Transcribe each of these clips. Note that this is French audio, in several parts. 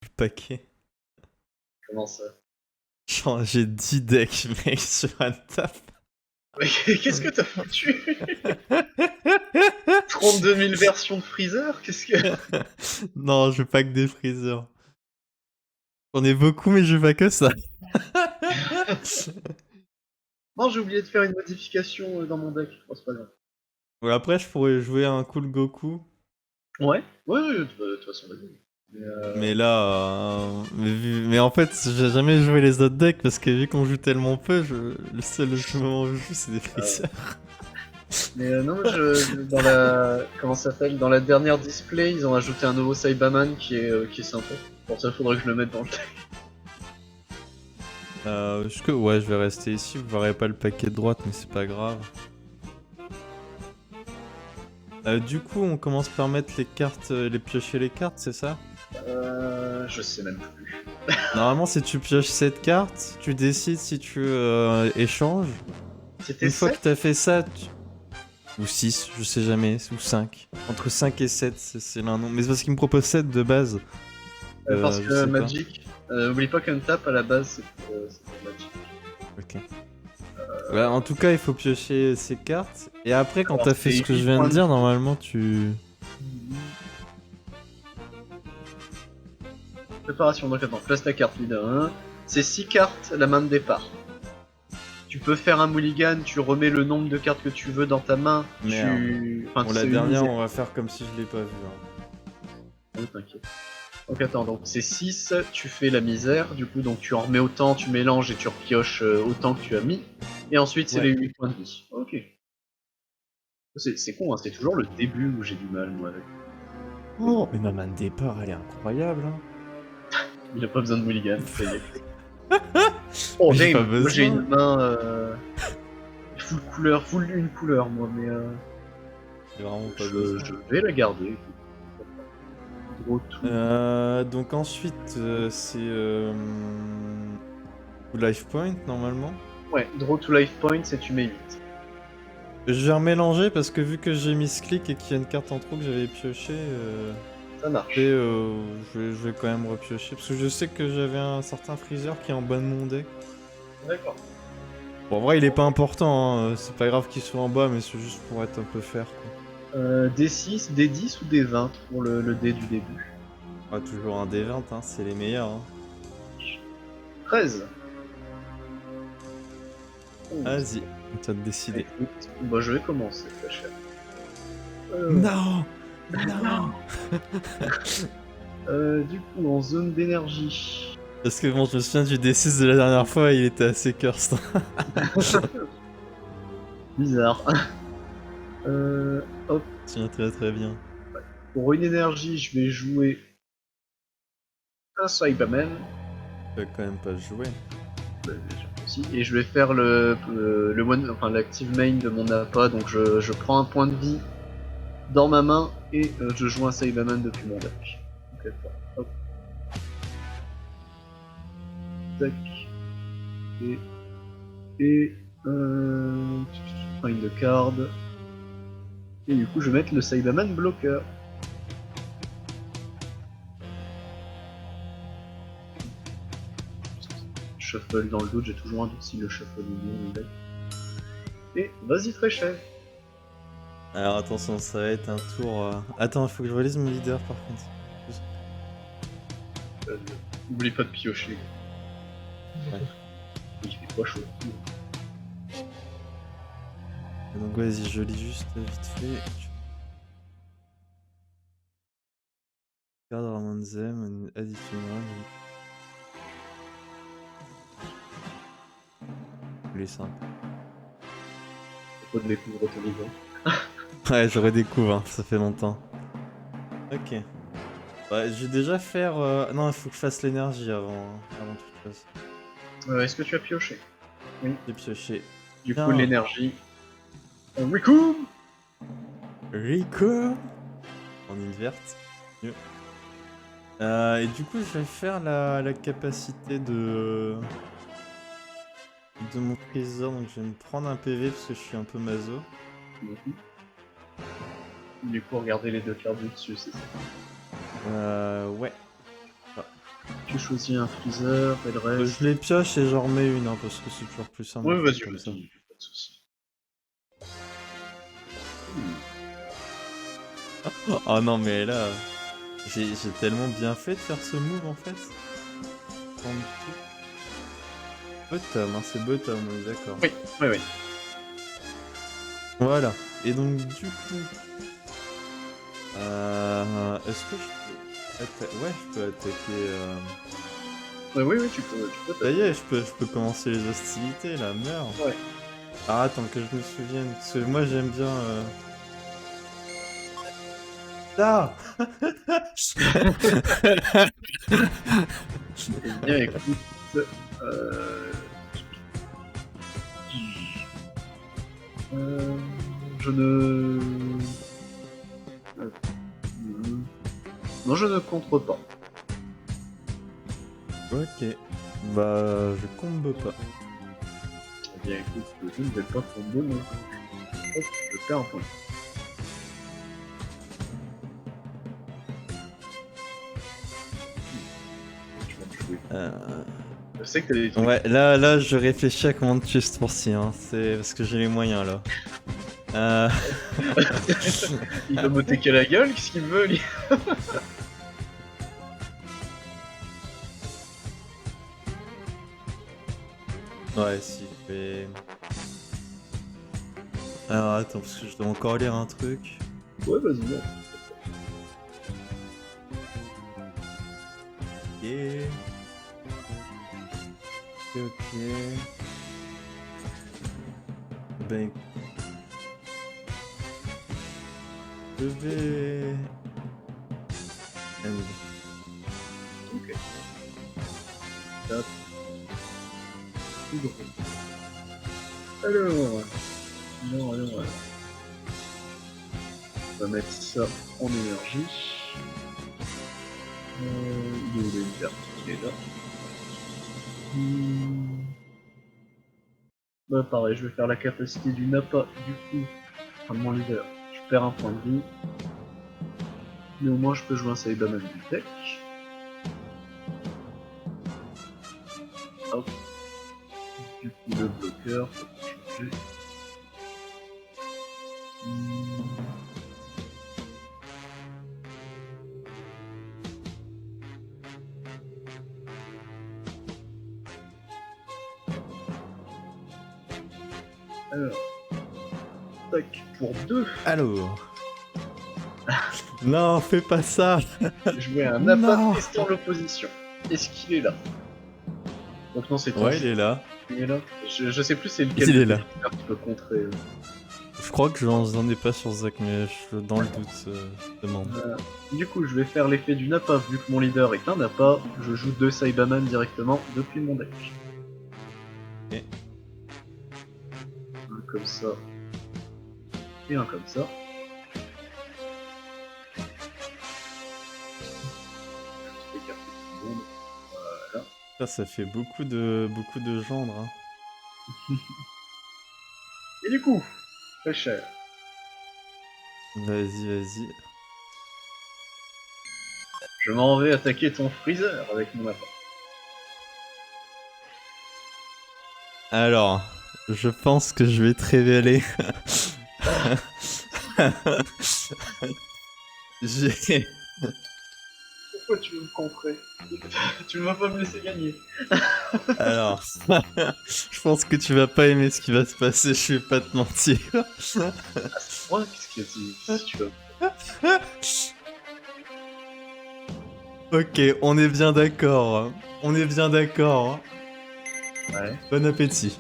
Le paquet. Comment ça? Genre, j'ai 10 decks, mec, sur un tap. Mais qu'est-ce que t'as foutu? 32 000 versions de Freezer? Qu'est-ce que... Non, je veux pas que des freezers. J'en ai beaucoup, mais je veux pas que ça. Non, j'ai oublié de faire une modification dans mon deck. Oh, c'est pas grave. Ouais, après, je pourrais jouer un cool Goku. Ouais, de toute façon, vas-y. Mais là, mais en fait, j'ai jamais joué les autres decks parce que vu qu'on joue tellement peu, le seul moment où je joue, c'est des freezers. Non, dans la... Comment ça s'appelle? Dans la dernière display, ils ont ajouté un nouveau Saibaman qui est sympa. Pour ça, faudrait que je le mette dans le deck. Ouais, je vais rester ici. Vous verrez pas le paquet de droite, mais c'est pas grave. Du coup, on commence par mettre les cartes, les piocher les cartes, c'est ça? Je sais même plus. Normalement, si tu pioches cette carte, tu décides si tu échanges. C'était Une fois que 7? t'as fait ça, ou 6, je sais jamais, ou 5. Entre 5 et 7, c'est l'un nom. Mais c'est parce qu'il me propose 7 de base. Parce Je que sais pas. Magic... oublie pas qu'un tap à la base, c'est pour Magic. Ok. Ouais, en tout cas, il faut piocher ces cartes. Et après, quand Alors, t'as fait c'est ce que je 8 viens de points dire, normalement, tu... Préparation, donc attends, place ta carte leader 1. C'est 6 cartes la main de départ. Tu peux faire un mulligan, tu remets le nombre de cartes que tu veux dans ta main. Merde. Enfin, Bon, c'est la une dernière, misère. on va faire comme si je l'ai pas vu. Hein. Oh, t'inquiète. Donc attends, donc c'est 6, tu fais la misère, du coup donc tu en remets autant, tu mélanges et tu repioches autant que tu as mis. Et ensuite c'est Ouais. les 8 points de vie. Ok. C'est con, hein, c'est toujours le début où j'ai du mal moi avec. Oh, mais ma main de départ, elle est incroyable. Hein. Il a pas besoin de mulligan, ça y est. Oh Mais j'ai pas damn, moi j'ai besoin. une main full couleur, full une couleur moi, mais J'ai vraiment pas besoin. je vais la garder. Gros tout. Donc ensuite, c'est life point normalement. Ouais, draw to life points et tu mets 8. Je vais remélanger parce que vu que j'ai mis ce clic et qu'il y a une carte en trop que j'avais pioché, Ça marche. je vais quand même repiocher parce que je sais que j'avais un certain freezer qui est en bas de mon deck. D'accord. Bon, en vrai, il est pas important, hein, c'est pas grave qu'il soit en bas, mais c'est juste pour être un peu fair quoi. D6, D10 ou D20 pour le dé du début. Ah, toujours un D20, hein, c'est les meilleurs. Hein. 13. Vas-y, tu as décidé. Écoute, bah je vais commencer, très cher. Non. Non. Du coup, en zone d'énergie. Parce que bon, je me souviens du D6 de la dernière fois, il était assez cursed. Bizarre. Hop. Tiens, très très bien. Pour une énergie, je vais jouer un Cyberman. Tu vas quand même pas jouer. Aussi. Et je vais faire enfin, l'active main de mon appât. Donc je prends un point de vie dans ma main et je joue un Cyberman depuis mon deck. Donc, hop. Tac. Et find the card. Et du coup, je vais mettre le Cyberman bloqueur. Shuffle dans le doute, j'ai toujours un doute si le shuffle est bien ou deck. Et vas-y, très cher. Alors attention, ça va être un tour. Attends, il faut que je relise mon leader par contre. N'oublie pas de piocher. Ouais. Il fait pas chaud. Donc vas-y, je lis juste vite fait. Card Ramonzem, additionnel. Les simples. Faut pas de découvrir ton niveau. Ouais, je redécouvre, hein, ça fait longtemps. Ok. Bah, je vais déjà faire. Non, il faut que je fasse l'énergie avant toute chose. Est-ce que tu as pioché? Oui. J'ai pioché. Du coup, Bien. l'énergie. Riku! Rico en inverte. Mieux. Et du coup, je vais faire la capacité de mon trésor. Donc, je vais me prendre un PV parce que je suis un peu maso. Du coup, regardez les deux cartes du dessus, c'est ça. Ouais. Ah. Tu choisis un freezer et le reste. Je les pioche et j'en remets une, hein, parce que c'est toujours plus simple. Ouais, de vas-y, faire comme ça. vas-y, pas de soucis. Oh non, mais là, j'ai tellement bien fait de faire ce move en fait. Prendre tout. Bottom, hein, c'est bottom, on est d'accord. Oui, oui, oui. Voilà. Et donc, du coup. Est-ce que je peux. Ouais, je peux attaquer. Oui, oui, tu peux. Ça y est, je peux commencer les hostilités là, meurs. Ouais. Ah, attends que je me souvienne. Parce que moi j'aime bien. Ah Eh bien, écoute. Je ne. Non, je ne contre pas. Ok. Bah, je combe pas. Eh bien, écoute, je ne vais pas tomber non. Hop, je perds un point. Tu vas me jouer. Je sais que t'as des trucs. Ouais, là, je réfléchis à comment tuer ce tour-ci, hein. C'est parce que j'ai les moyens là. Il va m'attaquer la gueule, qu'est-ce qu'il veut lui? Ouais, si, mais. Alors attends, parce que je dois encore lire un truc. Ouais, vas-y, ouais. Ok. Ok. Ben. Je vais. End. Ok. Top. Tout drôle. Alors. Alors. On va mettre ça en énergie. Il est où l'univers? Il est là. Bah pareil, je vais faire la capacité du Nappa, du coup, enfin de mon leader. Je perds un point de vie. Mais au moins je peux jouer un Saibaman du deck. Hop. Du coup le bloqueur, faut pas changer. Alors. Tac, pour 2. Alors. Non, fais pas ça. Jouer un Nappa Non. testant l'opposition. Est-ce qu'il est là? Donc non, c'est toi. Ouais, il est là. Il est là. Je sais plus c'est lequel. Il est là. Tu peux contrer. Je crois que j'en ai pas sur Zach, mais je suis dans le doute. Demande. Du coup, je vais faire l'effet du Nappa. Vu que mon leader est un Nappa, je joue 2 Saibaman directement depuis mon deck. Ok. Un comme ça. Et un comme ça. Je vais écarter tout le monde. Voilà. Ça fait beaucoup de gendres. Hein. Et du coup, très cher. Vas-y. Je m'en vais attaquer ton Freezer avec mon Nappa. Alors, je pense que je vais te révéler. J'ai. Pourquoi tu veux me contrer? Tu ne vas pas me laisser gagner. Alors, je pense que tu vas pas aimer ce qui va se passer, je vais pas te mentir. Moi, qu'est-ce qu'il y a dit? Qu'est-ce que tu veux? Ok, on est bien d'accord. On est bien d'accord. Ouais. Bon appétit.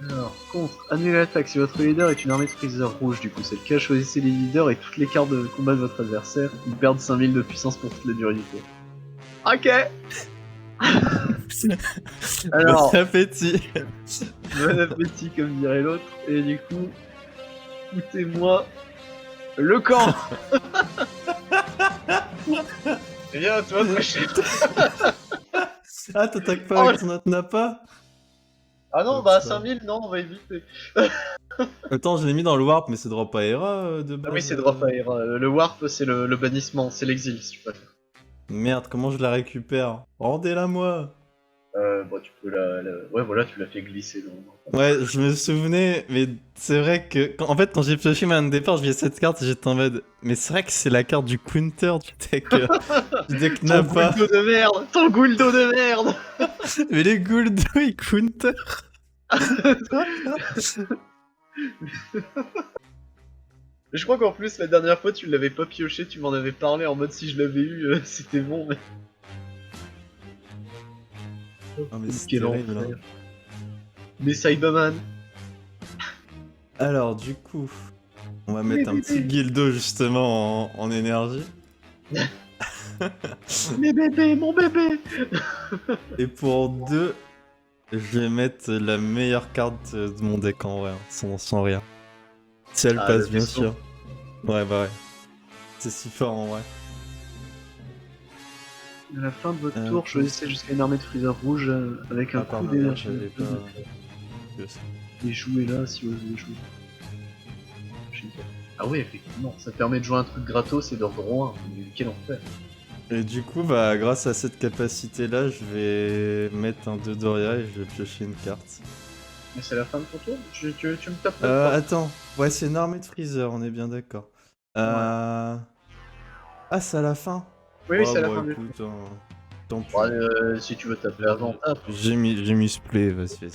Alors, contre, annulez l'attaque si votre leader est une armée de Freezer rouge, du coup c'est le cas, choisissez les leaders et toutes les cartes de combat de votre adversaire, ils perdent 5000 de puissance pour toute la durée du tour. Ok. Alors, Bon appétit. bon appétit comme dirait l'autre, et du coup, écoutez-moi, le camp. Eh bien, toi, très cher. Ah, t'attaques pas avec ton autre Nappa? Ah non, bah 5000, non, on va éviter. Attends, je l'ai mis dans le warp, mais c'est drop à Hera de base. Ah oui, c'est drop air. Le warp, c'est le bannissement, c'est l'exil, si tu préfères. Merde, comment je la récupère? Rendez-la moi! Bon, tu peux Ouais, voilà, tu l'as fait glisser dans... Ouais, je me souvenais, mais c'est vrai que... En fait, quand j'ai pioché ma départ, je voyais cette carte et j'étais en mode... Mais c'est vrai que c'est la carte du counter du deck Ton Nappa. Gouldo de merde! Ton Gouldo de merde! Mais les Gouldo, ils counter. Mais je crois qu'en plus, la dernière fois, tu l'avais pas pioché, tu m'en avais parlé en mode si je l'avais eu, c'était bon, mais... Oh, mais c'est Quel terrible, enfer. hein. Mais Cyberman! Alors, du coup... On va mettre un petit Guildo, justement, en énergie. Mes bébés, mon bébé! Et pour 2, je vais mettre la meilleure carte de mon deck en vrai, hein, sans rien. Si elle Ah, passe, le bien vaisseau. sûr. Ouais, bah ouais. C'est si fort en vrai. À la fin de votre Euh, tour, choisissez jusqu'à une armée de freezer rouge avec un Ah, coup pardon, d'énergie. j'avais pas... Et jouez là si vous voulez jouer. Ah ouais, effectivement, ça permet de jouer un truc gratos et d'ordre roi. Mais quel enfer. Et du coup, bah, grâce à cette capacité-là, je vais mettre un Dodoria et je vais piocher une carte. Mais c'est la fin de ton tour tu me tapes pas. Attends. Ouais, c'est une armée de Freezer, on est bien d'accord. Ah, c'est à la fin? Oui, Ouais, c'est à la bah fin du écoute, hein, tant pis. tour. Si tu veux taper avant, tape. J'ai mis spray, vas-y.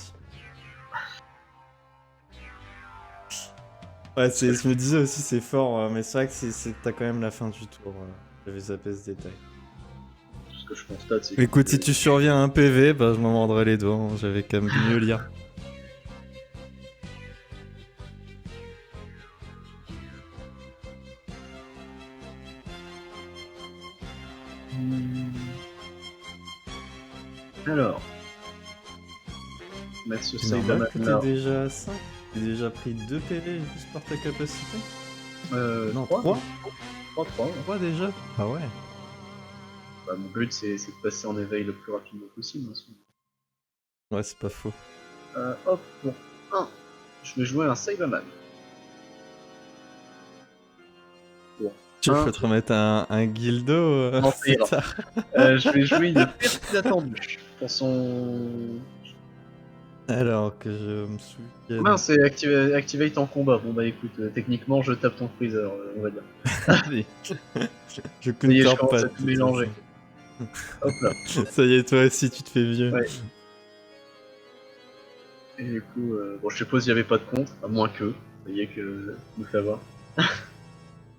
Ouais, je me disais aussi c'est fort, mais c'est vrai que t'as quand même la fin du tour. J'avais zappé ce détail. Tout ce que je constate, c'est que... Écoute, si tu surviens à un PV, bah je m'en mordrai les doigts, hein, j'avais quand même mieux lire. Alors... Mettre ce C'est save normal que là. t'es déjà à 5. T'as déjà pris 2 PV juste par ta capacité? Non, 3? 3. 3 déjà? Ah ouais. Bah, mon but c'est de passer en éveil le plus rapidement possible. Ouais, c'est pas faux. Hop, pour 1, je vais jouer un Cyberman. Tu veux te remettre un Guildo Non, plus tard? je vais jouer une perte inattendue pour son... Alors que je me souviens... Mince, c'est Activate en combat. Bon bah écoute, techniquement je tape ton freezer, on va dire. Allez. Je Ça y est, je counter commence pas à de tout toute mélanger. Hop là. façon. Ça y est, toi aussi tu te fais vieux. Ouais. Et du coup, bon je suppose qu'il n'y avait pas de contre, à moins que, vous voyez que nous fait avoir.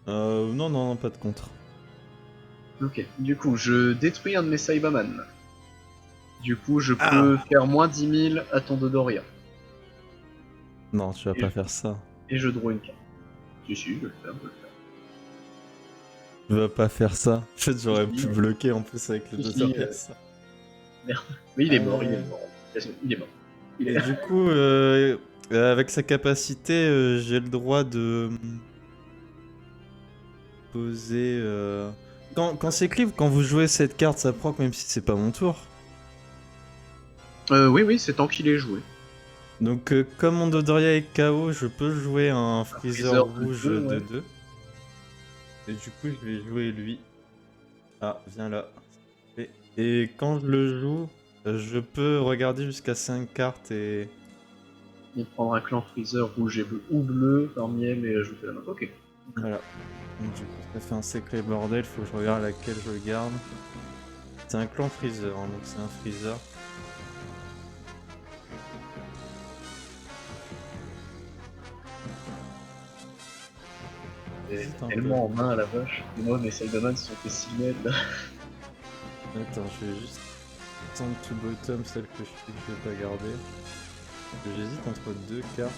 Non, pas de contre. Ok, du coup je détruis un de mes Cyberman. Du coup je peux faire moins 10 000 à ton Dodoria. Non, tu vas pas faire ça. Et je draw une carte. Si, je vais le faire, Tu vas pas faire ça. En fait, j'aurais Si, pu bloquer en plus avec le si, Dodoria. Merde. Mais il est mort, il est mort. Il est mort. Et du coup, avec sa capacité, j'ai le droit de poser... Quand c'est clip, quand vous jouez cette carte, ça proc même si c'est pas mon tour. Oui, c'est tant qu'il est joué. Donc comme mon Dodoria est KO, je peux jouer un Freezer rouge de 2. Et du coup, je vais jouer lui. Ah, viens là. Et quand je le joue, je peux regarder jusqu'à 5 cartes et... Il prendra un clan Freezer rouge et bleu, ou bleu parmi elles et ajouter la main. Ok. Voilà. Donc, du coup, ça fait un sacré bordel, faut que je regarde laquelle je garde. C'est un clan Freezer, hein, donc c'est un Freezer. Tellement en main à la vache. Et moi, mes Cyberman se sont fait 6 mètres là. Attends, je vais juste top to bottom, celle que je sais que je vais pas garder. J'hésite entre 2 cartes.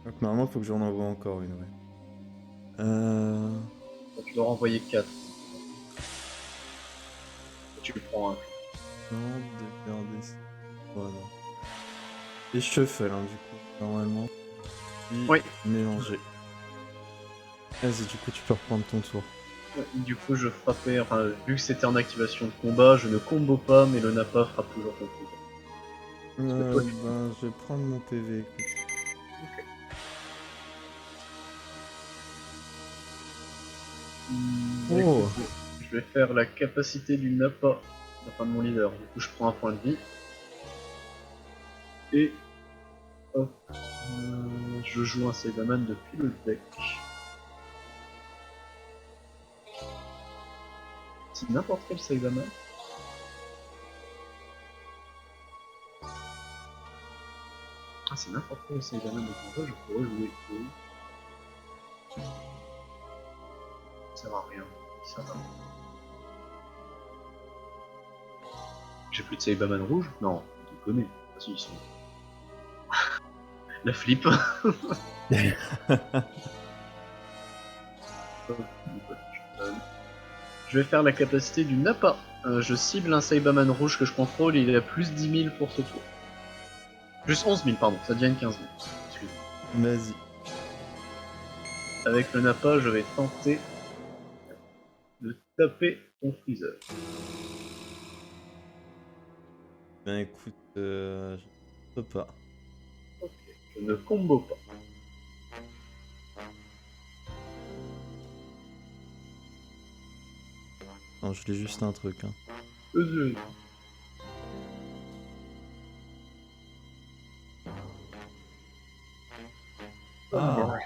Donc normalement, faut que j'en envoie encore une, ouais. Donc, tu dois renvoyer 4. Tu prends un. Non, de garder ça. Voilà. Et shuffle, hein, du coup, normalement. Puis Oui. mélanger. Vas-y, du coup, tu peux reprendre ton tour. Du coup, je frappais. Enfin, vu que c'était en activation de combat, je ne combo pas, mais le Nappa frappe toujours ton combat. toi, tu... Ben, je vais prendre mon PV, écoute. Écoute, Oh. je vais faire la capacité du Nappa à la fin de mon leader. Du coup, je prends un point de vie. Et hop, je joue un Cyberman depuis le deck. C'est n'importe quel Cyberman. Ah, c'est n'importe quel Cyberman, donc en vrai, je pourrais jouer. Ça sert à rien. Ça va. J'ai plus de Cyberman rouge? Non, tu connais. Ah si, ils sont. La flip. Je vais faire la capacité du Nappa. Je cible un Cyberman rouge que je contrôle et il est à plus 10 000 pour ce tour. Plus 11 000, pardon, ça devient 15 000. Excuse-moi. Vas-y. Avec le Nappa, je vais tenter de taper ton Freezer. Ben écoute, je peux pas. Ok, je ne combo pas. Non, je l'ai juste un truc. Hein. Ah.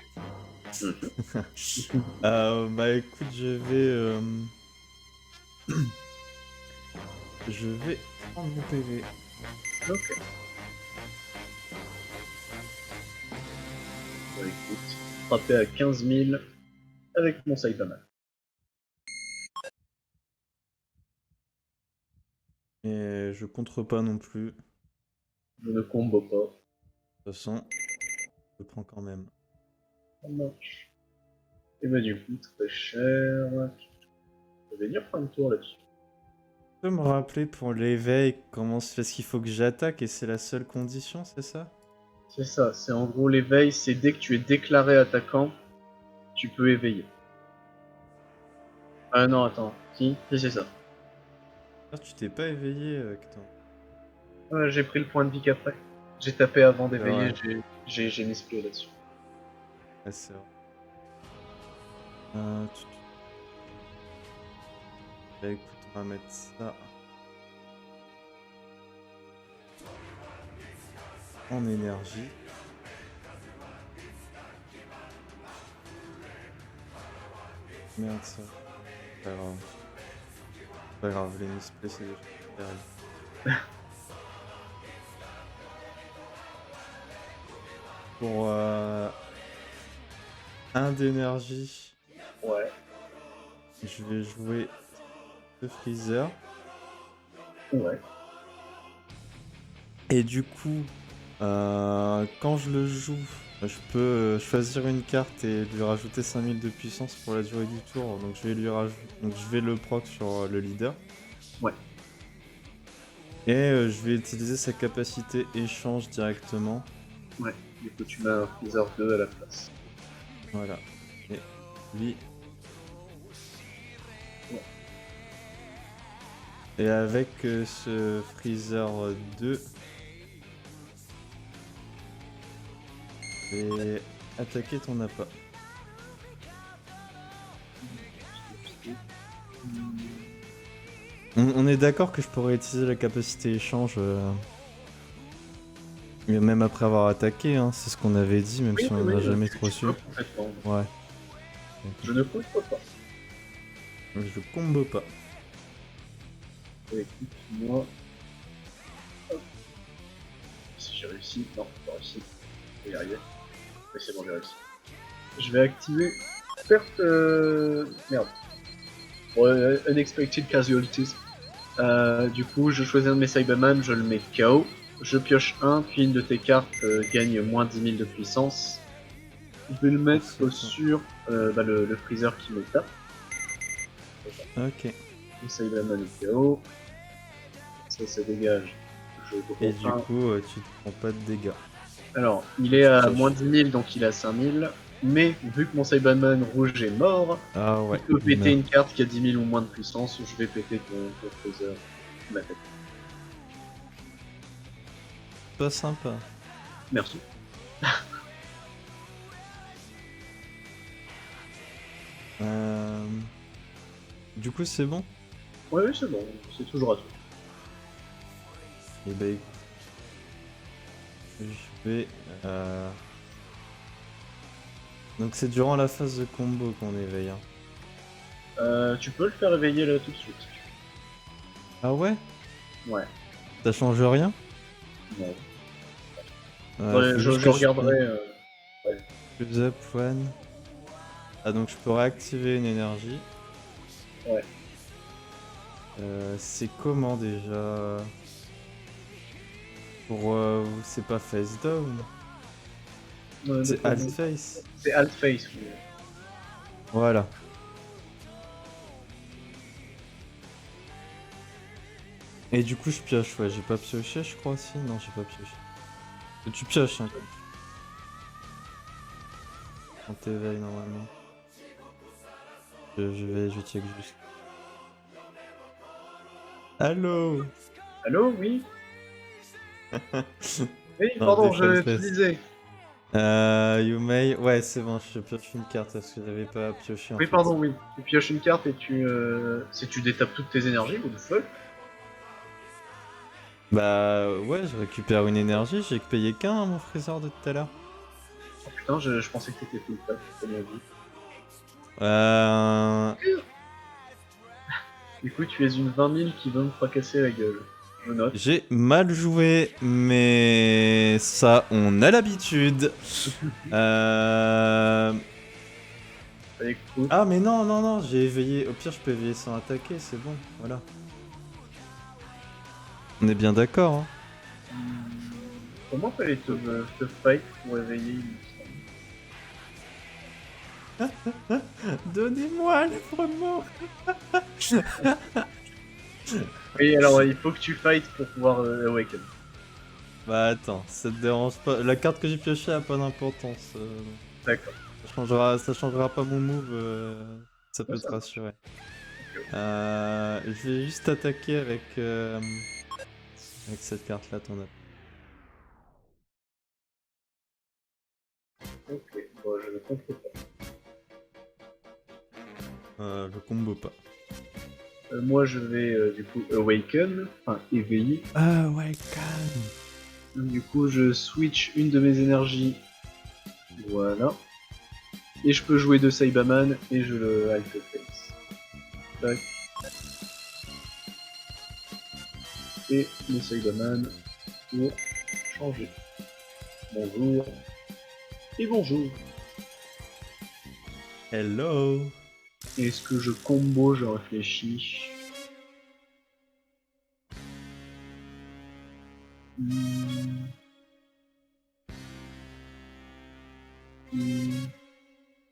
Bah écoute, je vais prendre mon PV. Ok. Bon, écoute, frapper à 15 000 avec mon Cyberman. Et je contre pas non plus. Je ne combo pas. De toute façon, je prends quand même. Ça marche. Et bah du coup, très cher. Je vais venir prendre un tour là-dessus. Tu peux me rappeler pour l'éveil comment c'est parce qu'il faut que j'attaque et c'est la seule condition, c'est ça? C'est ça, c'est en gros l'éveil, c'est dès que tu es déclaré attaquant, tu peux éveiller. Ah non, attends, si c'est ça. Ah, tu t'es pas éveillé, Hector. Ouais, j'ai pris le point de vie qu'après. J'ai tapé avant d'éveiller, Ouais. j'ai misplay là-dessus. Ouais, c'est vrai. Bah écoute, on va mettre ça en énergie. Merde ça. Pas grave. Pas grave, les misplays c'est déjà derrière. Pour 1 d'énergie, Ouais. je vais jouer le Freezer. Ouais. Et du coup, quand je le joue, je peux choisir une carte et lui rajouter 5000 de puissance pour la durée du tour. Donc je vais donc je vais le proc sur le leader. Ouais. Et je vais utiliser sa capacité échange directement. Ouais. Du coup, tu mets un Freezer 2 à la place. Voilà. Et lui. Ouais. Et avec ce Freezer 2, je vais attaquer ton appât. On est d'accord que je pourrais utiliser la capacité échange même après avoir attaqué, hein, c'est ce qu'on avait dit, même si on n'en a jamais trop su. Ouais. Je ne combo pas. Je combo pas. Et écoute, moi. Hop. Si j'ai réussi. Non, pas réussi. Je vais y arriver. Mais c'est bon, j'ai réussi. Je vais activer perte. Merde. Ouais, unexpected casualties. Du coup, je choisis un de mes Cyberman, je le mets KO. Je pioche un, puis une de tes cartes gagne moins 10 000 de puissance. Je vais le mettre sur le freezer qui me tape. Ok. Le Cyberman est KO. Ça dégage. Et du coup, tu te prends pas de dégâts. Alors, il est à moins 10 000, donc il est à 5 000. Mais vu que mon Cyberman rouge est mort, il peut péter une carte qui a 10 000 ou moins de puissance. Je vais péter ton freezer. Ma tête. pas sympa. Merci. Du coup, c'est bon? Ouais, oui, c'est bon, c'est toujours à toi. Et bah, je vais. Donc, c'est durant la phase de combo qu'on éveille. Hein. Tu peux le faire éveiller là tout de suite. Ah ouais? Ouais. Ça change rien? Non. Faut Je juste que regarderai. Use up one. Ah, donc je peux réactiver une énergie. Ouais. C'est comment déjà? Pour. C'est pas face down? C'est alt face? C'est alt face, oui. Voilà. Et du coup, je pioche, ouais, j'ai pas pioché, je crois, si. Non, j'ai pas pioché. Tu pioches, hein. On t'éveille normalement. Je check juste. Allô? Allô, oui. Oui, Non, pardon, des je falfesses. disais. You may... Ouais, c'est bon, je pioche une carte parce que j'avais pas pioché en Oui, fait. pardon, oui. Tu pioches une carte et si tu détapes toutes tes énergies, ou de fuck. Bah ouais, je récupère une énergie, j'ai payé qu'un mon freezer de tout à l'heure. Oh putain, je pensais que t'étais full tap, comme on dit. Du coup, tu es une 20 000 qui veut me fracasser la gueule. Je note. J'ai mal joué, mais ça, on a l'habitude. Écoute. Ah mais non, non, non, j'ai éveillé. Au pire, je peux éveiller sans attaquer, c'est bon, voilà. On est bien d'accord, hein. Comment fallait te fight pour éveiller une Donnez-moi librement. Oui, alors il faut que tu fight pour pouvoir awaken. Bah attends, ça te dérange pas. La carte que j'ai piochée a pas d'importance. D'accord. Ça changera pas mon move, ça peut Ouais, te ça rassurer. Ok. Je vais juste attaquer avec cette carte là, ton app. Ok, bon, je ne comprends pas. Je combo pas. Moi, je vais du coup awaken, enfin éveiller. Ah ouais, calme. Du coup, je switch une de mes énergies. Voilà. Et je peux jouer de Saibaman et je le alt face. Tac. Et le Saibaman pour changer. Bonjour. Et bonjour. Hello. Est-ce que je combo? Je réfléchis.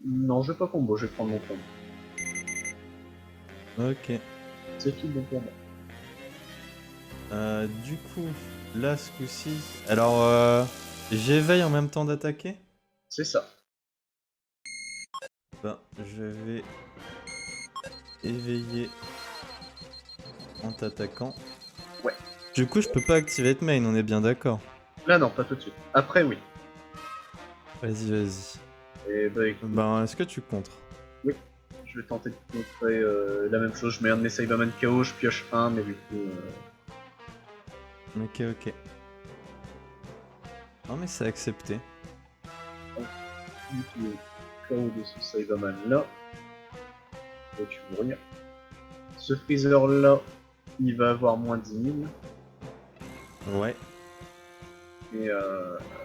Non, je vais pas combo, je vais prendre mon combo. Ok. C'est tout bon pour moi. Du coup, là ce coup-ci. Alors, j'éveille en même temps d'attaquer. C'est ça. Ben, je vais éveiller en t'attaquant. Ouais. Du coup, je peux pas activer main, on est bien d'accord. Là, non, pas tout de suite. Après, oui. Vas-y, vas-y. Et bah, écoute, Ben, est-ce que tu contres? oui. Je vais tenter de montrer la même chose. Je mets un de mes Saibaman KO, je pioche un, mais du coup. Ok, ok. Non, mais c'est accepté. Du coup, KO de ce Saibaman là. Et tu veux rien. Ce Freezer là, il va avoir moins 10 000. Ouais. Et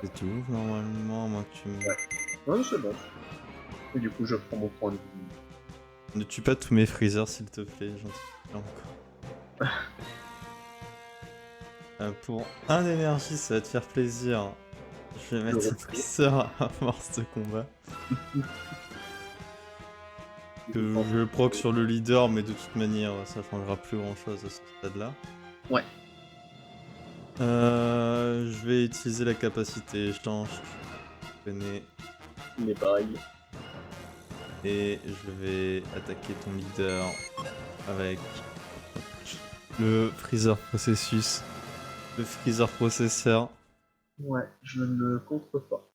C'est tout, normalement, à moins que tu me... Ouais. Non, c'est bon. Et du coup, je prends mon point de vie. Ne tue pas tous mes freezers, s'il te plaît, j'en suis encore. Pour un d'énergie, ça va te faire plaisir. Je vais mettre un freezer à mort ce combat. Je proc sur le leader, mais de toute manière, ça changera plus grand chose à ce stade-là. Ouais. Je vais utiliser la capacité échange. Je connais. Les bails. Et je vais attaquer ton leader avec le freezer processus. Le freezer processeur. Ouais, je ne contre pas.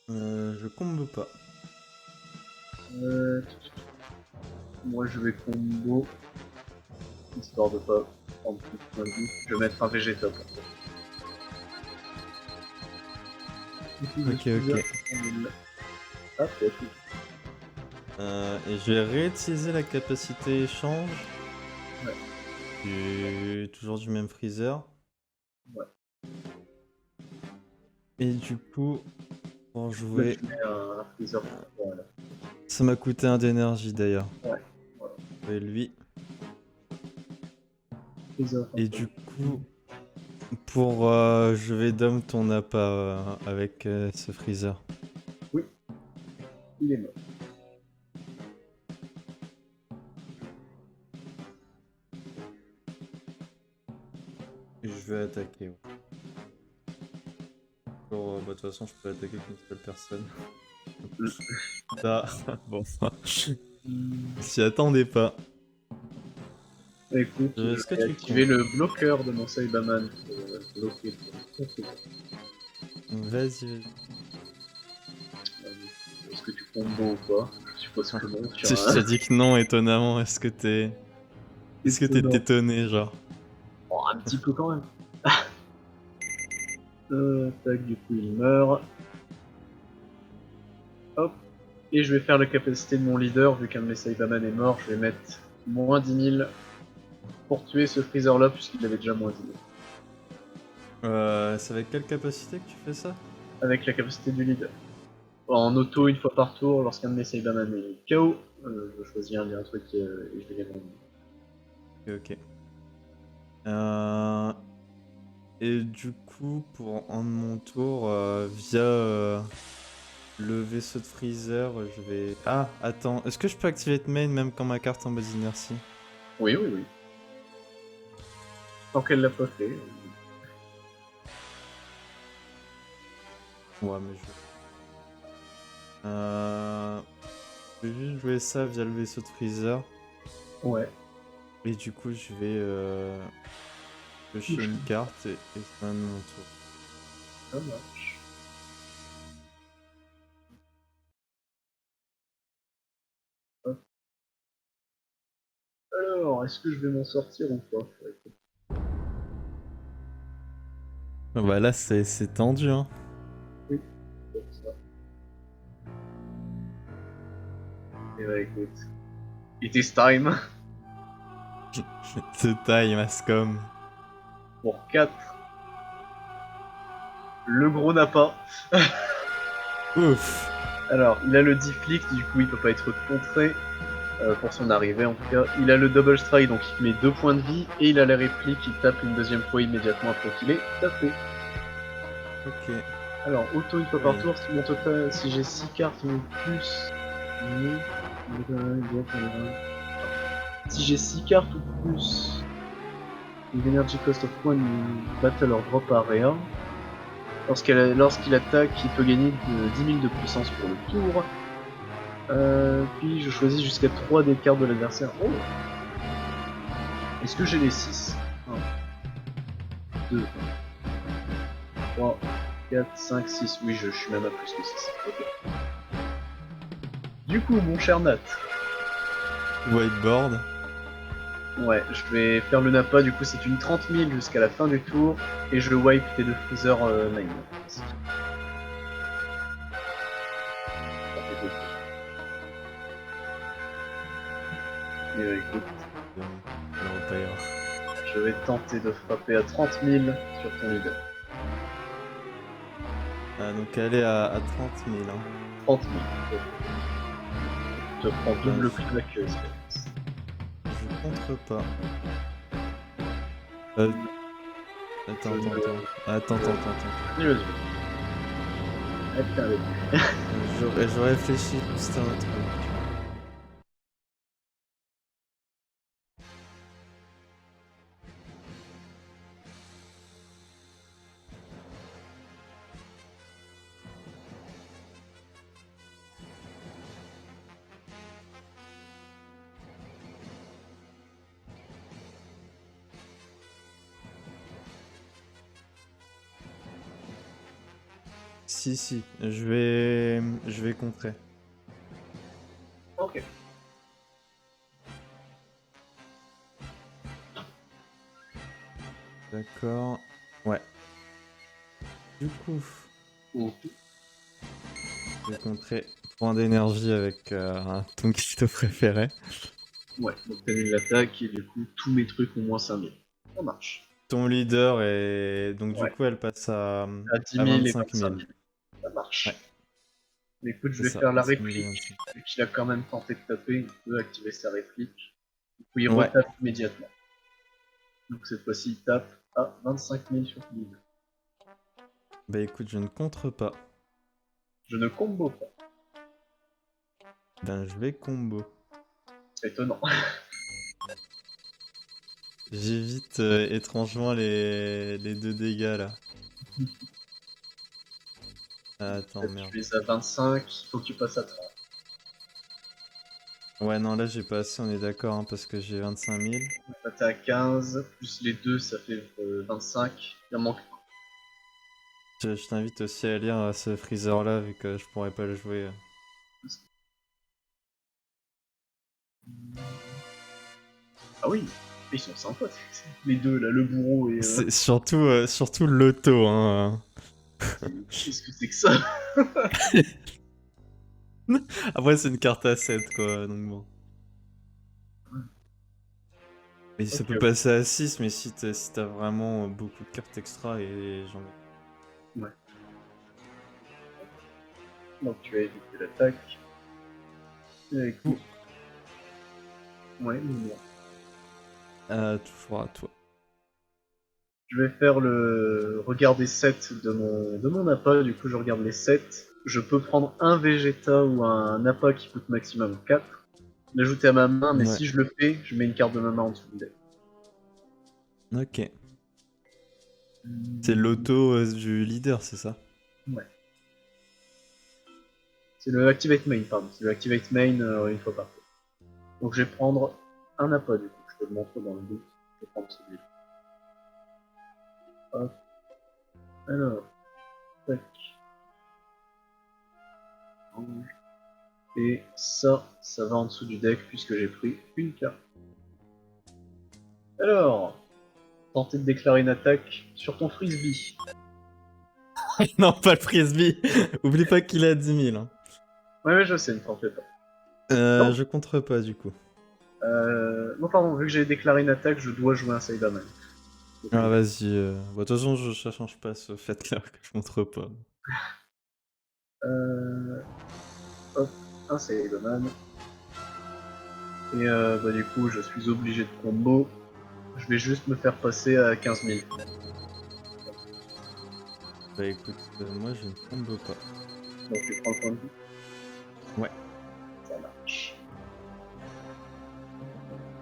Je combe pas. Moi je vais combo, histoire de pas prendre plus de points de vie. Je vais mettre un Vegeta pour ça. Ok, ok. Hop, ok. Et je vais réutiliser la capacité échange. Ouais. Toujours du même freezer. Ouais. Et du coup, pour Là, jouer, je mets un freezer. Voilà. ça m'a coûté un d'énergie d'ailleurs. Ouais. Voilà. Et lui. Freezer. Et du coup, pour je vais dom ton appât avec ce freezer. Oui. Il est mort. Et je vais attaquer. Ouais. Bah, de toute façon, je peux attaquer qu'une seule personne. Ça, bon, s'y attendais pas. Écoute, je Est-ce que vais tu activer comptes? le bloqueur de mon Saibaman pour bloquer. Vas-y, vas-y. Est-ce que tu combo ou pas? Je suppose que non. Si je te dis que non, étonnamment, est-ce que t'es Étonnant. étonné, genre? Oh, un petit peu quand même. Tac, du coup il meurt. Hop. Et je vais faire la capacité de mon leader, vu qu'un de mes Saibaman est mort, je vais mettre moins 10 000 pour tuer ce freezer là, puisqu'il avait déjà moins 10 000. C'est avec quelle capacité que tu fais ça? Avec la capacité du leader. En auto une fois par tour, lorsqu'un de mes Saibaman est KO, je choisis un truc et je vais gagner. Ok. Et du coup, pour un de mon tour, via le vaisseau de freezer, je vais... Ah, attends, est-ce que je peux activer main même quand ma carte est en base d'inertie? Oui, oui, oui. Tant qu'elle l'a pas fait. Ouais, mais je vais juste jouer ça via le vaisseau de freezer. Ouais. Et du coup, je vais piocher une carte et c'est un de mon tour. Ça marche. Hop. Alors, est-ce que je vais m'en sortir ou pas? Bah là, c'est tendu, hein. Oui, comme ça. Et bah écoute. It is time C'est taille, Mascom. pour 4. Le gros n'a pas. Ouf. Alors, il a le deflect, du coup il peut pas être contré. Pour son arrivée en tout cas. Il a le double strike, donc il met 2 points de vie. Et il a la réplique, il tape une deuxième fois immédiatement après qu'il est tapé. Ok. Alors, auto une fois Oui. par tour, si mon total, si j'ai 6 cartes ou plus. Si j'ai 6 cartes ou plus, l'energy cost of one battle or drop area. Lorsqu'il attaque, il peut gagner de 10 000 de puissance pour le tour. Puis je choisis jusqu'à 3 des cartes de l'adversaire. Oh. Est-ce que j'ai les 6 1, 2, 3, 4, 5, 6. Oui, je suis même à plus que 6. Ok. Du coup, mon cher Nat. Whiteboard. Ouais, je vais faire le Napa, du coup c'est une 30 000 jusqu'à la fin du tour, et je wipe tes deux freezer main. Et écoute, je vais tenter de frapper à 30 000 sur ton leader. Ah, donc elle est à 30 000. Hein. 30 000. Je te prends double claque. Je contre pas. Attends. Vas-y. Je réfléchis juste à un truc. Si, je vais contrer. Ok. D'accord. Ouais. Du coup, Ok. je vais contrer point d'énergie avec ton Christo préféré. Ouais, donc t'annulles l'attaque et du coup, tous mes trucs ont moins 5000. Ça marche. Ton leader est... Donc du Ouais. coup, elle passe À 10 à 000 et 25 25 000. 000. Ça Ouais, marche. Mais écoute, je c'est vais ça. faire la 10 000 et réplique. 25 Vu qu'il a quand même tenté de taper, il peut activer sa réplique. Du coup, il 000. Ouais. retape immédiatement. Donc cette fois-ci, il tape à 25 000 sur ton leader. Bah écoute, je ne contre pas. Je ne combo pas. Ben je vais combo. Étonnant. J'évite étrangement les 2 dégâts là. Ah, attends, merde. Tu es à 25, il faut que tu passes à 30. Ouais, non, là j'ai pas assez, on est d'accord, hein, parce que j'ai 25 000. Là, t'es à 15, plus les deux, ça fait 25. Il en manque un. Je t'invite aussi à lire ce freezer là, vu que je pourrais pas le jouer. Ah oui, ils sont sympas, les deux là, le bourreau et. C'est surtout l'auto, hein. Qu'est-ce que c'est que ça? Après, c'est une carte à 7, quoi, donc bon. Mais ça Ok, peut ok. passer à 6, mais si t'as vraiment beaucoup de cartes extra et j'en ai. Ouais. Donc tu as évité l'attaque. Et écoute. Ouais, mais bon. Toujours à toi. Je vais faire le regard des 7 de mon appât, du coup je regarde les 7. Je peux prendre un Vegeta ou un appât qui coûte maximum 4, l'ajouter à ma main, mais Ouais, si je le fais, je mets une carte de ma main en dessous du deck. ok. C'est l'auto du leader, c'est ça? Ouais. C'est le Activate Main, pardon. C'est le Activate Main une fois par tour. Donc je vais prendre un appât du coup, je te le montre dans le doute. Je vais prendre celui-là. Hop. Alors, tac. Et ça va en dessous du deck puisque j'ai pris une carte. Alors, tenter de déclarer une attaque sur ton frisbee. Non, pas le frisbee. Oublie pas qu'il est à 10 000. Hein. Ouais, je sais, ne t'en fais pas. Non, Je contre pas du coup. non, pardon, vu que j'ai déclaré une attaque, je dois jouer un Cyberman. Ah, vas-y. Bah, de toute façon, ça change pas ce fait-là que je contre pas. Hop, un Cyberman. Et bah, du coup, je suis obligé de combo. Je vais juste me faire passer à 15 000. Bah écoute, moi je ne combo pas. Donc tu prends le point de vue. Ouais. Ça marche.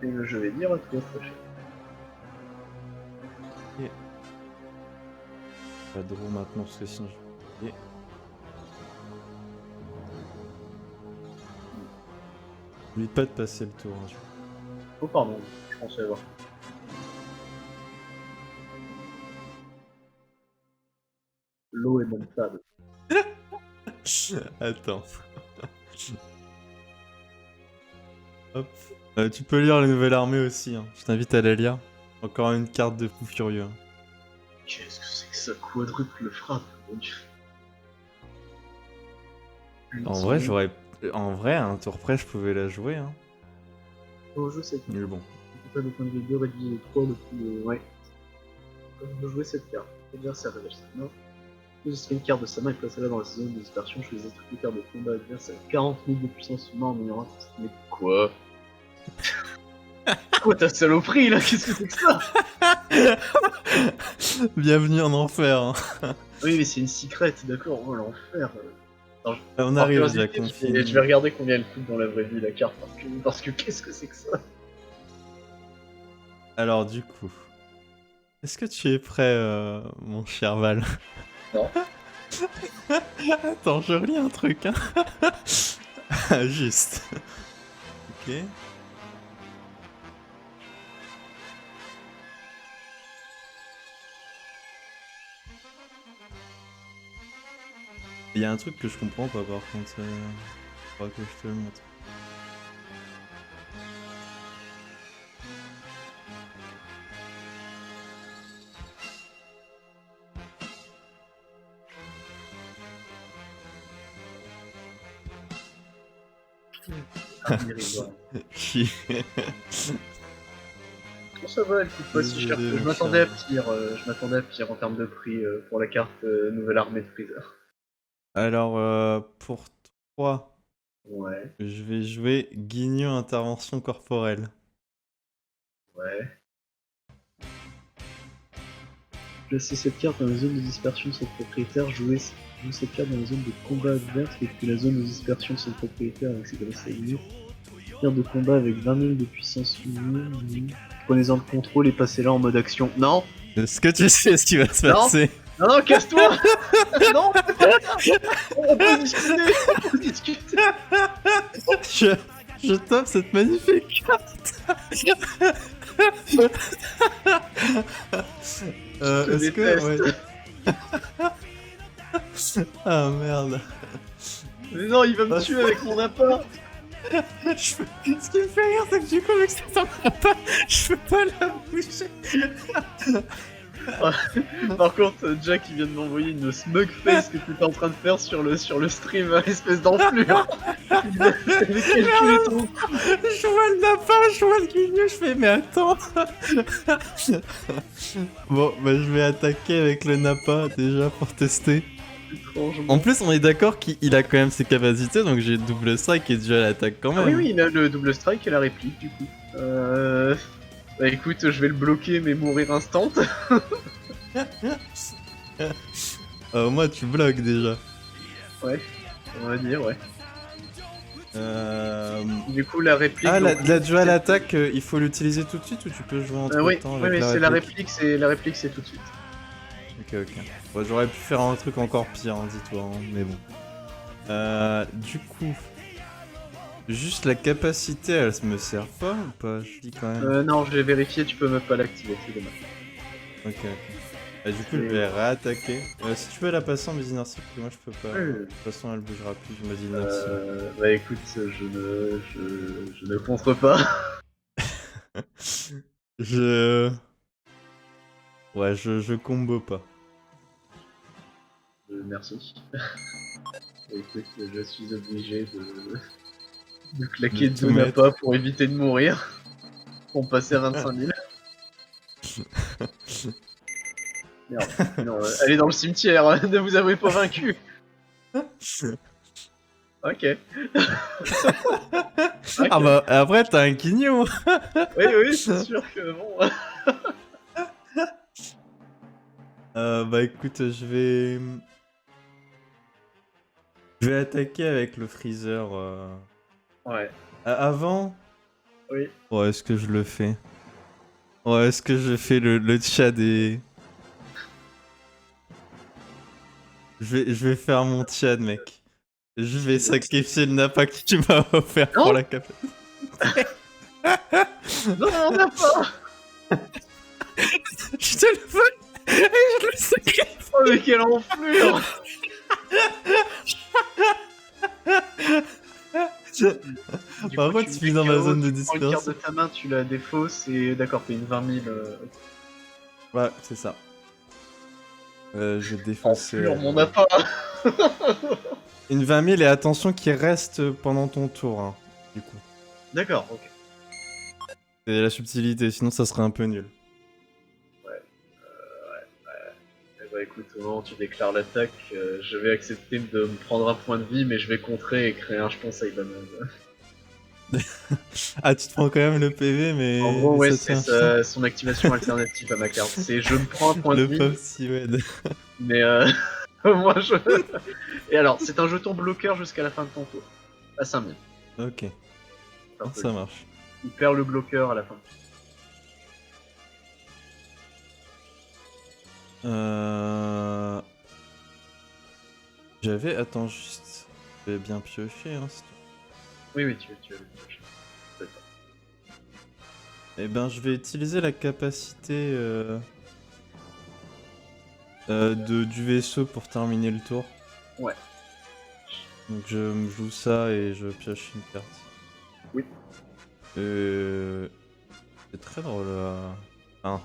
Et je vais dire à toi, prochain. Et... Pas de draw maintenant parce que sinon je... Et... N'oublie pas de passer le tour. Hein, Oh, pardon, je pensais avoir. L'eau est bonne table. Attends. Hop. Tu peux lire la nouvelle armée aussi. Hein. Je t'invite à la lire. Encore une carte de fou furieux. Hein. Qu'est-ce que c'est que ça quadruple frappe, mon dieu. En vrai, j'aurais... En vrai, à un tour près, je pouvais la jouer. Hein. Oh, je sais. Mais bon. Pas le point de vue 2 réduit de 3 depuis. Ouais. Quand je veux jouer cette carte, l'adversaire révèle sa main. Jusqu'à une carte de sa main et place-la dans la zone de dispersion. Choisis toutes les cartes de combat adverse à 40 000 de puissance humaine en ignorant. Mais quoi? Quoi ta saloperie là? Qu'est-ce que c'est que ça? Bienvenue en enfer. Hein. Oui, mais c'est une secrète, d'accord. Oh l'enfer. On Par arrive, curiosité, Jack, on finit. je vais regarder combien elle coûte dans la vraie vie la carte. Parce que qu'est-ce que c'est que ça? Alors du coup... Est-ce que tu es prêt, mon cher Val? Non. Attends, je relis un truc, hein. Ah, juste. Ok. Il y a un truc que je comprends pas par contre, faudra que je te le montre. Chi. Bon, ça va, elle coûte pas si cher. Désolé, Je mon m'attendais à cher. pire. Je m'attendais à pire en termes de prix pour la carte nouvelle armée de Freezer. Alors, pour 3, Ouais, je vais jouer Guignol intervention corporelle. ouais. Placer cette carte dans la zone de dispersion de son propriétaire, jouer cette carte dans la zone de combat adverse, et puis la zone de dispersion de son propriétaire avec ses grosses aiguilles. Carte de combat avec 20 000 de puissance unie. Prenez-en le contrôle et passez-la en mode action. Non. Est-ce que tu sais ce qui va se Non. passer? Non, non, casse-toi. Non. On peut discuter. On peut discuter. Je tape cette magnifique carte. Est-ce que... Ouais. Ah merde. Mais non, il va me tuer avec mon appât. Ce qui me fait rire, c'est que du coup, vu que ça s'en pas, je peux pas la bouger. Par contre, Jack il vient de m'envoyer une smug face que tu étais en train de faire sur le stream, espèce d'enflure. Il avait calculé ton coup. Je vois le lapin, je vois le guignol, je fais mais attends. Bon, bah je vais attaquer avec le Nappa déjà pour tester. En plus, on est d'accord qu'il a quand même ses capacités, donc j'ai double strike et déjà l'attaque quand même. Ah oui, oui, il a le double strike et la réplique du coup. Bah écoute, je vais le bloquer mais mourir instant. Moi, tu bloques déjà. Ouais, on va dire, ouais. Du coup, la réplique. Ah, donc, la dual attaque, il faut l'utiliser tout de suite ou tu peux jouer entre oui, temps oui, avec mais la c'est la réplique? réplique, c'est tout de suite. Ok, ok. Bon, j'aurais pu faire un truc encore pire, hein, dis-toi, hein, mais bon. Du coup, juste la capacité, elle me sert pas ou pas? Je dis quand même. Non, je l'ai vérifié, tu peux même pas l'activer, c'est dommage. Ok, ok. Du coup, je vais réattaquer. Si tu veux la passer en mode inertie, parce que moi je peux pas. De toute façon, elle bougera plus, je me dis inertie. Bah écoute, je ne contre pas. Ouais, je combo pas. Merci. Écoute, je suis obligé de claquer De tout deux mettre. nappes pour éviter de mourir. Pour passer à 25 000. Merde, non, allez dans le cimetière, ne vous avez pas vaincu. Ok. Ah bah après t'as un guignol. Oui, oui, c'est sûr que bon. Bah écoute, je vais attaquer avec le freezer. Ouais. Avant. Oui. Ouais, est-ce que je le fais? Ouais, est-ce que je fais le chat des... Je vais faire mon Tchad, mec. Je vais sacrifier le Nappa que tu m'as offert pour la capacité. Non, on n'a pas. Je te le fais et je le sacrifie. Oh mais quelle enflure. Par contre, tu finis dans ma zone de dispersion. Tu prends une carte dispersion. de ta main, tu la défausses et d'accord, t'es une 20 000. Ouais, c'est ça. Je défonce... Enflure, mon appât. Une 20 000 et attention qu'il reste pendant ton tour, hein, du coup. D'accord, ok. C'est la subtilité, sinon ça serait un peu nul. Bah écoute, au moment où tu déclares l'attaque, je vais accepter de me prendre un point de vie, mais je vais contrer et créer un jeton Saibaman. Ah, tu te prends quand même le PV, mais... En gros, mais ouais, ça c'est son activation alternative à ma carte. C'est je me prends un point de le vie, pauvre Siwed. mais moi je... Et alors, c'est un jeton bloqueur jusqu'à la fin de ton tour. À 5000. Ok, ça marche. Il perd le bloqueur à la fin. J'avais... Attends, juste... Je vais bien piocher, hein, si tu... Oui, oui, tu Eh ben, je vais utiliser la capacité du vaisseau pour terminer le tour. Ouais. Donc je me joue ça et je pioche une carte. Oui. C'est très drôle. Enfin,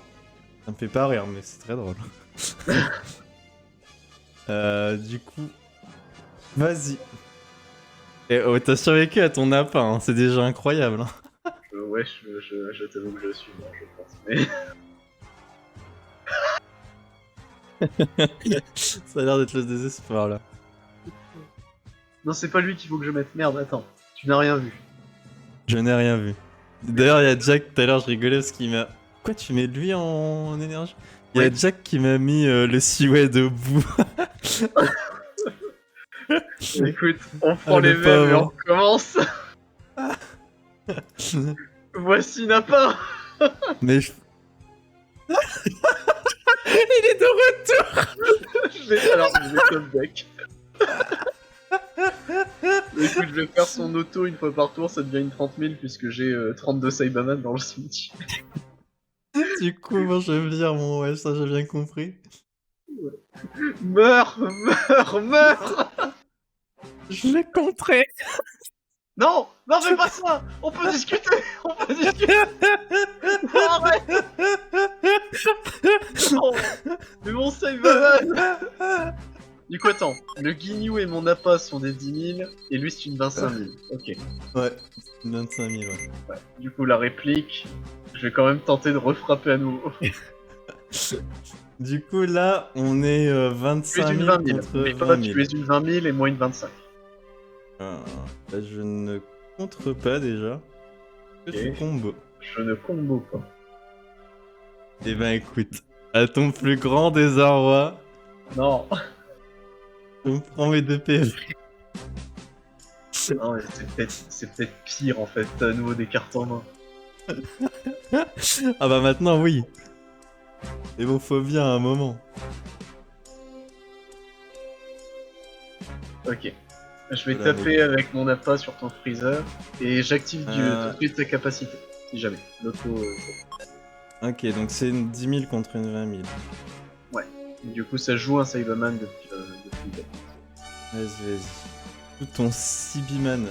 ça me fait pas rire, mais c'est très drôle. Du coup, vas-y. Et oh, t'as survécu à ton appât, hein, c'est déjà incroyable. Hein. Ouais, je t'avoue que je suis mort, je pense. Mais... Ça a l'air d'être le désespoir là. Non, c'est pas lui qu'il faut que je mette. Merde, attends. Tu n'as rien vu. Je n'ai rien vu. D'ailleurs, il y a Jack, tout à l'heure, je rigolais parce qu'il m'a. Quoi, tu mets lui en énergie? Il y a Oui. Jack qui m'a mis le Seaway debout. Écoute, on prend le les mêmes et on pauvre. recommence. Voici Napa. Mais je... Il est de retour. Alors, je vais top deck. Écoute, je vais faire son auto une fois par tour, ça devient une 30 000 puisque j'ai 32 Cyberman dans le cimetière. Du coup, moi je vais venir, mon ouais, ça j'ai bien compris. Meurs, meurs, meurs. Je l'ai contré. Non, non, fais pas ça. On peut discuter, on peut discuter. Non, arrête. Non, mais mon Cyberman. Du coup, attends, le Guignou et mon Nappa sont des 10 000 et lui c'est une 25 000. Ok. Ouais, 25 000, ouais. Ouais. Du coup, la réplique, je vais quand même tenter de refrapper à nouveau. Du coup, là, on est Tu es 25 une 000 20 000. contre N'oublie 20 pas, 000. tu es une 20 000 et moi une 25. Là, je ne contre pas déjà. Que Ok. tu combo. Je ne combo pas. Eh ben écoute, à ton plus grand désarroi, Non. je me prends mes 2 PV. Non, mais c'est peut-être pire en fait, à nouveau des cartes en main. Ah bah maintenant oui. Et bon, faut bien à un moment. Ok. Je vais Voilà, taper avec mon appât sur ton freezer et j'active tout Euh. de suite sa capacité. Si jamais. L'auto. Ok, donc c'est une 10 000 contre une 20 000. Du coup, ça joue un Cyberman depuis le début. Vas-y, vas-y. Tout ton Sibiman.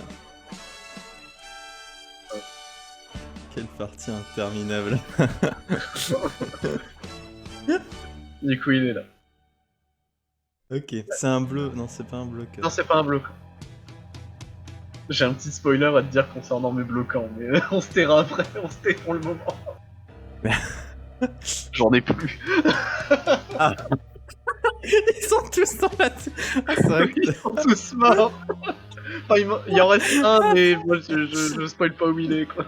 Quelle partie interminable. Du coup, il est là. Ok, c'est un bleu. Non, c'est pas un bloqueur. Non, c'est pas un bloquant. J'ai un petit spoiler à te dire concernant mes bloquants, mais on se taira après, on se tait pour le moment. J'en ai plus. Ah. Ils sont tous dans la... Ah, c'est vrai que... Ils sont tous morts. Enfin, il en reste un, mais moi je spoil pas où il est quoi.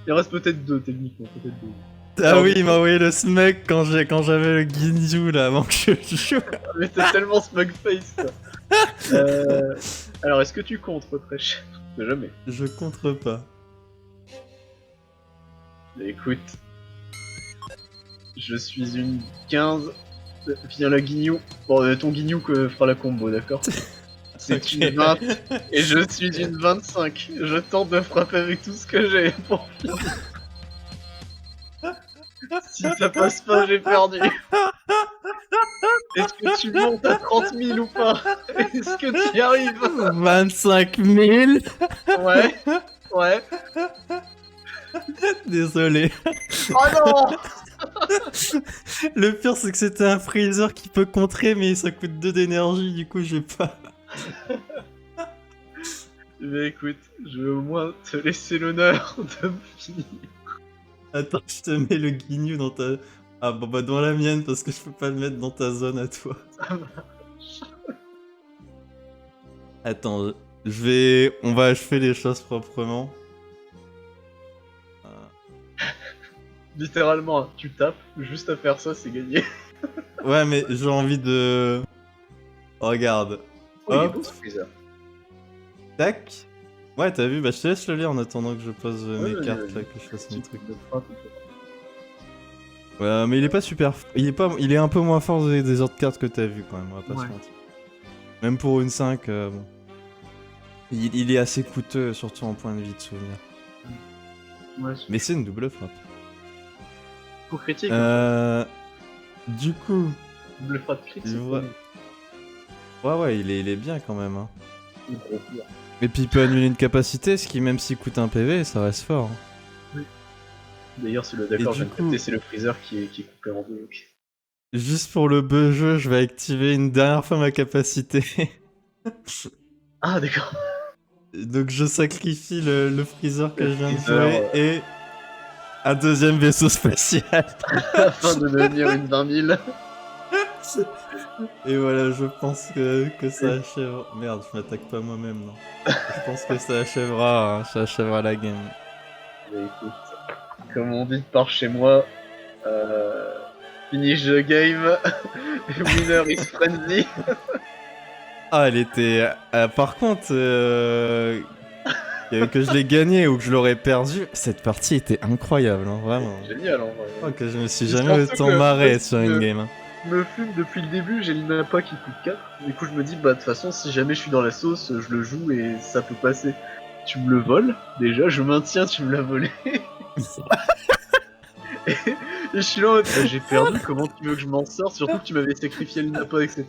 Il en reste peut-être deux techniquement, peut-être deux. Ah oui, il m'a envoyé le smeg quand j'avais le Ginju là avant que je joue. Mais t'es tellement smugface toi. Alors est-ce que tu comptes très cher? Jamais. Je contre pas. Écoute. Je suis une 15. Viens la guignou. Bon, ton guignou que fera la combo, d'accord? C'est Ok. une 20 et je suis une 25. Je tente de frapper avec tout ce que j'ai pour finir. Si ça passe pas, j'ai perdu. Est-ce que tu montes à 30 000 ou pas? Est-ce que tu y arrives? 25 000. Ouais, ouais. Désolé. Oh non! Le pire c'est que c'était un freezer qui peut contrer mais ça coûte 2 d'énergie du coup j'ai pas... Mais écoute, je vais au moins te laisser l'honneur de me finir. Attends, je te mets le Ginyu dans ta... Ah bon bah dans la mienne parce que je peux pas le mettre dans ta zone à toi. Ça marche. Attends, on va achever les choses proprement. Littéralement, hein, tu tapes, juste à faire ça, c'est gagné. Ouais mais j'ai envie de... Regarde. Oh, il est Hop. beau ce freezer. Tac. Ouais t'as vu, bah je te laisse le lire en attendant que je pose mes Ouais, cartes là, que je fasse mes Tu trucs. le feras tout à l'heure. Ouais mais il est pas super... Il est un peu moins fort des autres cartes que t'as vu quand même, on va pas Ouais. se mentir. Même pour une 5, bon. Il est assez coûteux, surtout en point de vie de souvenir. Ouais, Mais c'est une double frappe. coup critique. Du coup, Double frappe critique. je vois- Ouais, il est bien quand même. Hein. Le gros pire. Et puis il peut annuler une capacité, ce qui même s'il coûte un PV, ça reste fort. Hein. Oui. D'ailleurs, c'est le d'accord, du je viens de coup- capter, c'est le freezer qui est coupé en deux. Juste pour le jeu, je vais activer une dernière fois ma capacité. Ah, d'accord. Donc je sacrifie le freezer que Le je viens de freezer, jouer et un deuxième vaisseau spatial. Afin de devenir une 20 000. Et voilà, je pense que ça achèvera. Merde, je m'attaque pas moi-même, non. Je pense que ça achèvera la game. Mais écoute, comme on dit par chez moi, finish the game, winner is frenzy. Ah, elle était. Par contre, que je l'ai gagné ou que je l'aurais perdu, cette partie était incroyable, hein, vraiment. Génial en vrai. Je crois que je me suis Et jamais surtout autant que, marré en fait, sur une game. Hein. Je me fume depuis le début, j'ai le Napa qui coûte 4. Du coup, je me dis, bah, de toute façon, si jamais je suis dans la sauce, je le joue et ça peut passer. Tu me le voles, déjà, je maintiens, tu me l'as volé. Et je suis là en mode, bah, j'ai perdu, comment tu veux que je m'en sorte? Surtout que tu m'avais sacrifié le Napa, etc.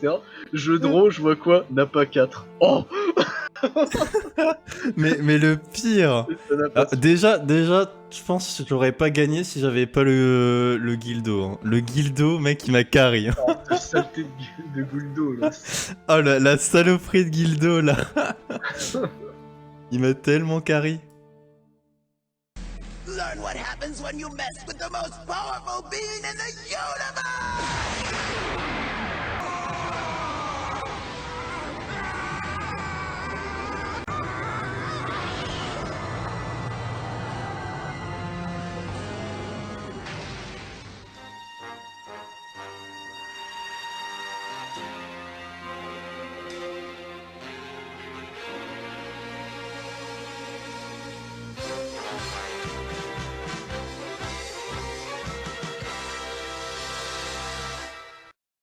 Je draw, je vois quoi? Napa 4. Oh! mais le pire. Ça n'a pas Déjà, je pense que j'aurais pas gagné si j'avais pas le Guildo. Hein. Le Guildo, mec, il m'a carry. Hein. de saleté de Guldo, là. Oh la saloperie de Guildo, là. Il m'a tellement carry. Learn what happens when you mess with the most powerful being in the universe!